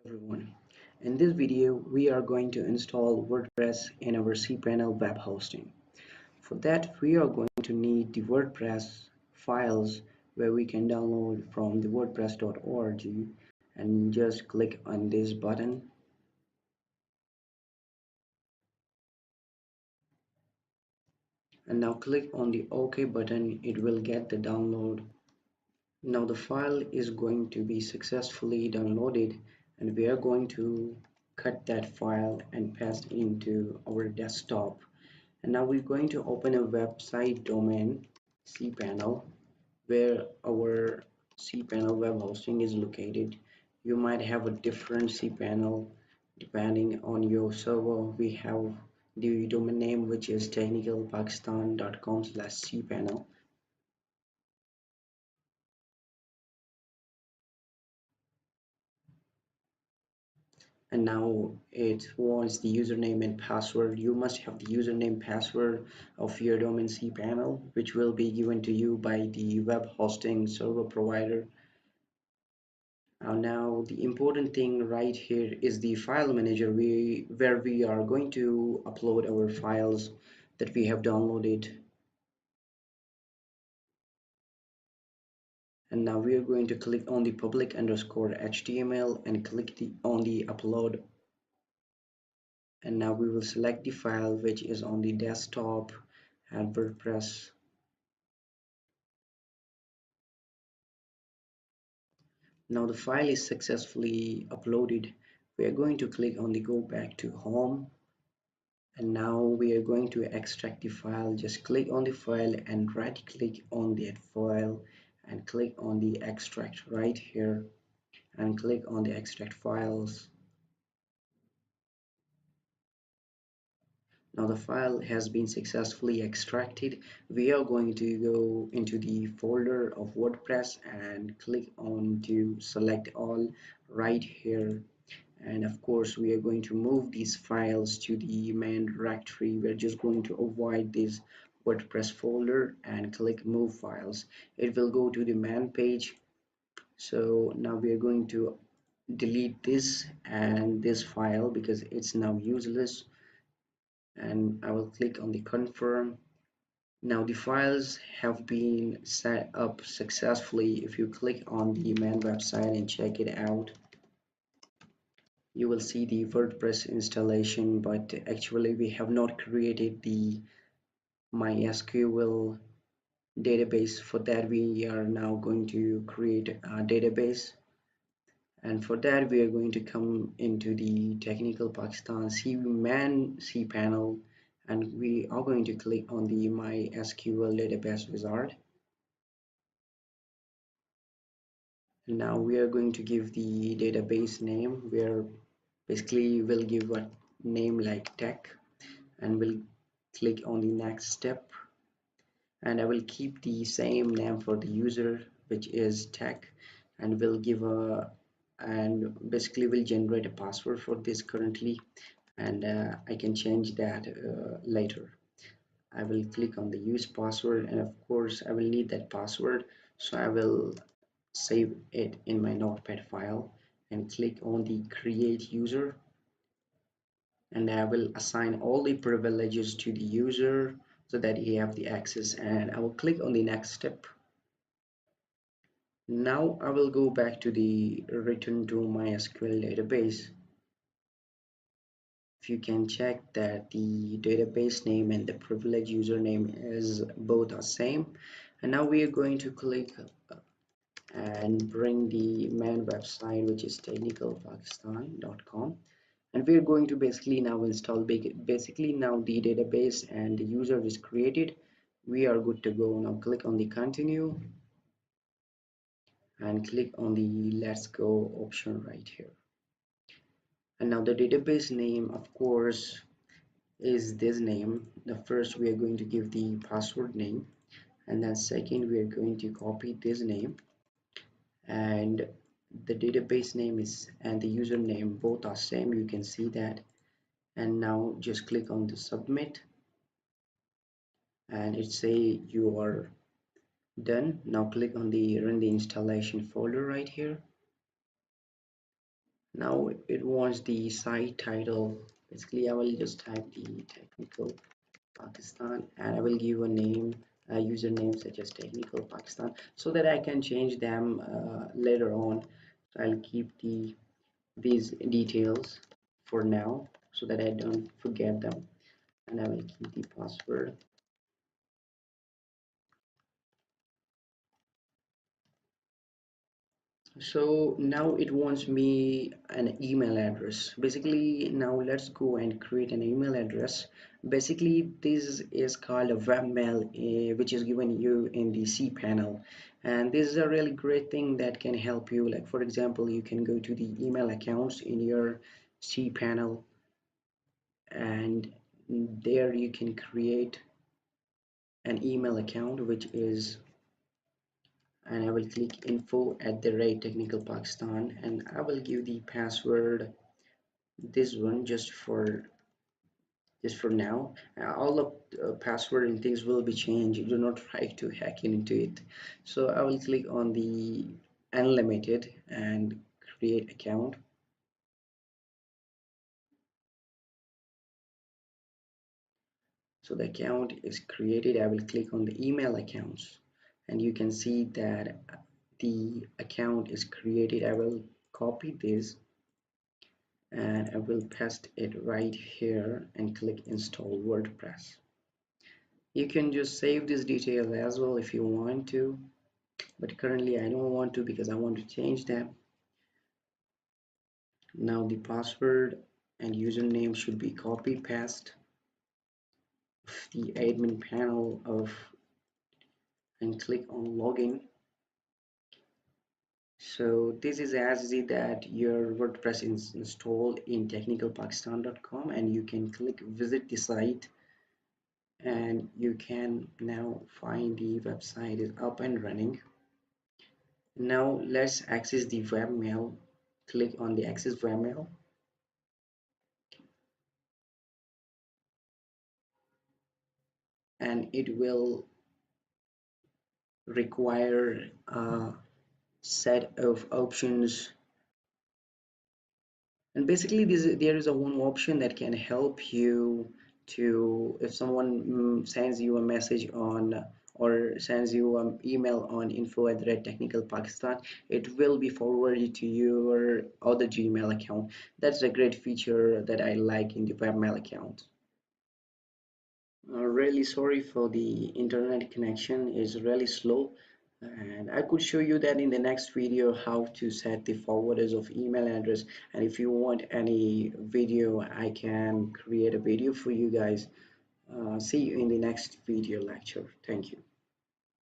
Everyone. In this video, we are going to install WordPress in our cPanel web hosting. For that, we are going to need the WordPress files where we can download from the wordpress.org and just click on this button and now click on the OK button. It will get the download. Now the file is going to be successfully downloaded and we are going to cut that file and paste into our desktop. And now we're going to open a website domain cPanel where our cPanel web hosting is located. You might have a different cPanel depending on your server. We have the domain name which is technicalpakistan.com/cpanel. And now it wants the username and password. You must have the username password of your domain cPanel, which will be given to you by the web hosting server provider. Now the important thing right here is the file manager where we are going to upload our files that we have downloaded. And now we are going to click on the public underscore HTML and click on the upload. And now we will select the file which is on the desktop and WordPress. Now the file is successfully uploaded. We are going to click on the go back to home, and now we are going to extract the file. Just click on the file and right click on that file and click on the extract right here and click on the extract files. Now the file has been successfully extracted. We are going to go into the folder of WordPress and click on to select all right here. And of course, we are going to move these files to the main directory. We're just going to avoid this WordPress folder and click move files. It will go to the main page. So now we are going to delete this and this file because it's now useless, and I will click on the confirm. Now the files have been set up successfully. If you click on the main website and check it out, you will see the WordPress installation, but actually we have not created the mysql database. For that, we are now going to create a database, and for that we are going to come into the Technical Pakistan cPanel, and we are going to click on the mysql database wizard. And now we are going to give the database name, where basically we'll give a name like tech, and we'll click on the next step, and I will keep the same name for the user, which is tech, and we'll give a and basically we'll generate a password for this currently, and I can change that later. I will click on the use password, and of course I will need that password, so I will save it in my notepad file and click on the create user, and I will assign all the privileges to the user so that he have the access, and I will click on the next step. Now I will go back to the return to MySQL database. If you can check that the database name and the privilege username is both are same, and now we are going to click and bring the main website, which is technicalpakistan.com, and we're going to basically now install basically now the database and the user is created. We are good to go. Now click on the continue and click on the let's go option right here. And now the database name, of course, is this name. The first we are going to give the password name, and then second we are going to copy this name, and the database name is and the username both are same, you can see that. And now just click on the submit, and it say you are done. Now click on the run the installation folder right here, Now it wants the site title. Basically, I will just type the technical Pakistan and I will give a name, a username such as technical Pakistan, so that I can change them later on. So I'll keep these details for now so that I don't forget them, and I will keep the password. So now it wants me an email address. Basically, now let's go and create an email address. Basically, this is called a webmail, which is given you in the cPanel, and this is a really great thing that can help you. Like for example, you can go to the email accounts in your cPanel, and there you can create an email account, which is, and I will click info at the rate technical Pakistan, and I will give the password this one just for now. All of password and things will be changed. Do not try to hack into it. So I will click on the unlimited and create account. So the account is created. I will click on the email accounts, and you can see that the account is created. I will copy this and I will paste it right here and click install WordPress. You can just save this detail as well if you want to, but currently I don't want to because I want to change them. Now the password and username should be copy paste the admin panel of and click on login. So this is as easy that your WordPress is installed in technicalpakistan.com, and you can click visit the site, and you can now find the website is up and running. Now let's access the webmail. Click on the access webmail, and it will require a set of options. And basically there is a one option that can help you to, if someone sends you a message on or sends you an email on info@technical Pakistan, it will be forwarded to your other Gmail account. That's a great feature that I like in the webmail account. Really sorry for the internet connection is really slow, and I could show you that in the next video how to set the forwarders of email address, and if you want any video I can create a video for you guys. See you in the next video lecture. Thank you.